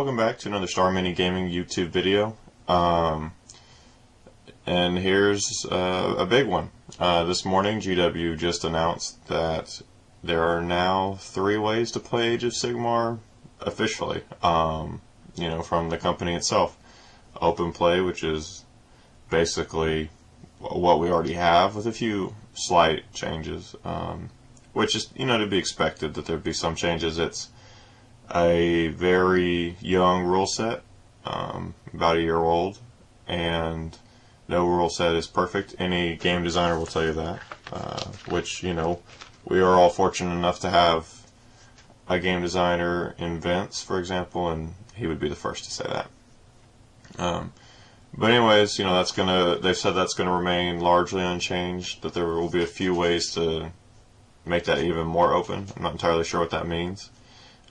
welcome back to another Star Mini Gaming YouTube video. And here's a big one. This morning GW just announced that there are now 3 ways to play Age of Sigmar officially, you know, from the company itself. Open play, which is basically what we already have with a few slight changes, which is, you know, to be expected that there'd be some changes. It's a very young rule set, about a year old, and no rule set is perfect. Any game designer will tell you that, which, you know, we are all fortunate enough to have a game designer in Vince, for example, and he would be the first to say that. But anyways, you know, they've said that's gonna remain largely unchanged, that there will be a few ways to make that even more open. I'm not entirely sure what that means.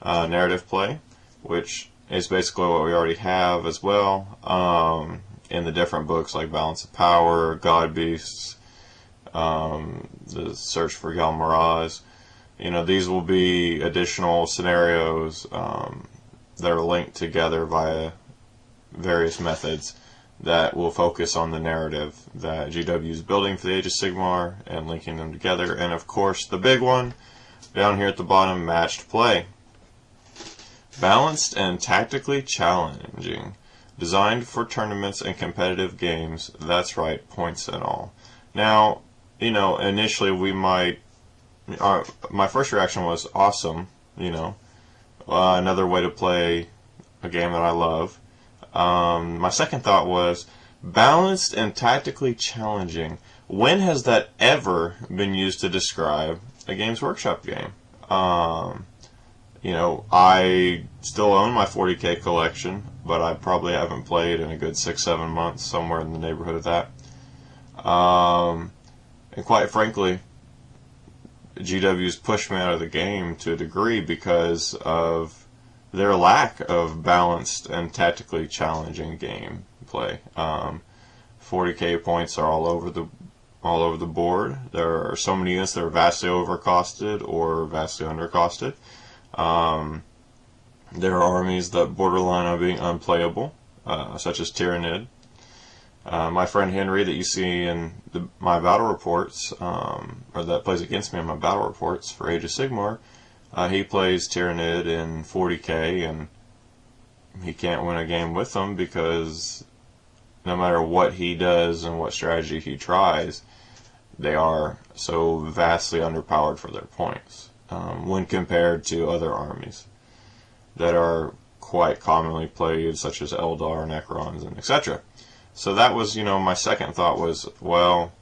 Narrative play, which is basically what we already have as well, in the different books like Balance of Power, God Beasts, the Search for Galmaraz. You know, these will be additional scenarios that are linked together via various methods that will focus on the narrative that GW is building for the Age of Sigmar and linking them together. And of course, the big one down here at the bottom, matched play. Balanced and tactically challenging. Designed for tournaments and competitive games. That's right, points and all. Now, you know, initially we might... my first reaction was awesome, you know. Another way to play a game that I love. My second thought was balanced and tactically challenging. When has that ever been used to describe a Games Workshop game? You know, I still own my 40K collection, but I probably haven't played in a good 6-7 months, somewhere in the neighborhood of that. And quite frankly, GW's pushed me out of the game to a degree because of their lack of balanced and tactically challenging game play. 40K points are all over the board. There are so many units that are vastly overcosted or vastly undercosted. There are armies that borderline on being unplayable, such as Tyrannid. My friend Henry that you see in my battle reports, or that plays against me in my battle reports for Age of Sigmar, he plays Tyrannid in 40K, and he can't win a game with them because no matter what he does and what strategy he tries, they are so vastly underpowered for their points when compared to other armies that are quite commonly played, such as Eldar, Necrons, and etc. So that was, you know, my second thought was, well,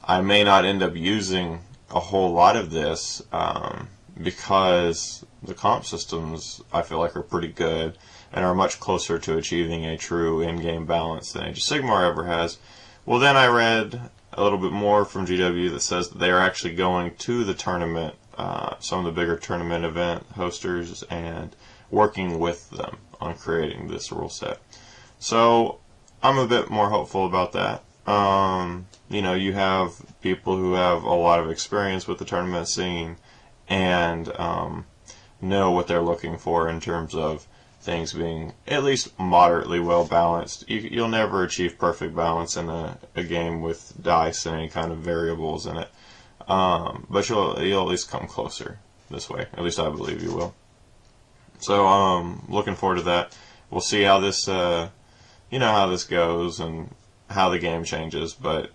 I may not end up using a whole lot of this because the comp systems, I feel like, are pretty good and are much closer to achieving a true in-game balance than Age of Sigmar ever has. Well, then I read a little bit more from GW that says that they are actually going to the tournament, some of the bigger tournament event hosters, and working with them on creating this rule set. So I'm a bit more hopeful about that. You know, you have people who have a lot of experience with the tournament scene and know what they're looking for in terms of things being at least moderately well balanced. You'll never achieve perfect balance in a game with dice and any kind of variables in it, but you'll at least come closer this way. At least I believe you will. So looking forward to that. We'll see how this you know, how this goes and how the game changes, but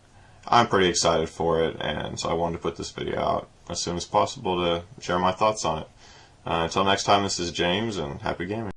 I'm pretty excited for it, and so I wanted to put this video out as soon as possible to share my thoughts on it. Until next time, this is James, and happy gaming.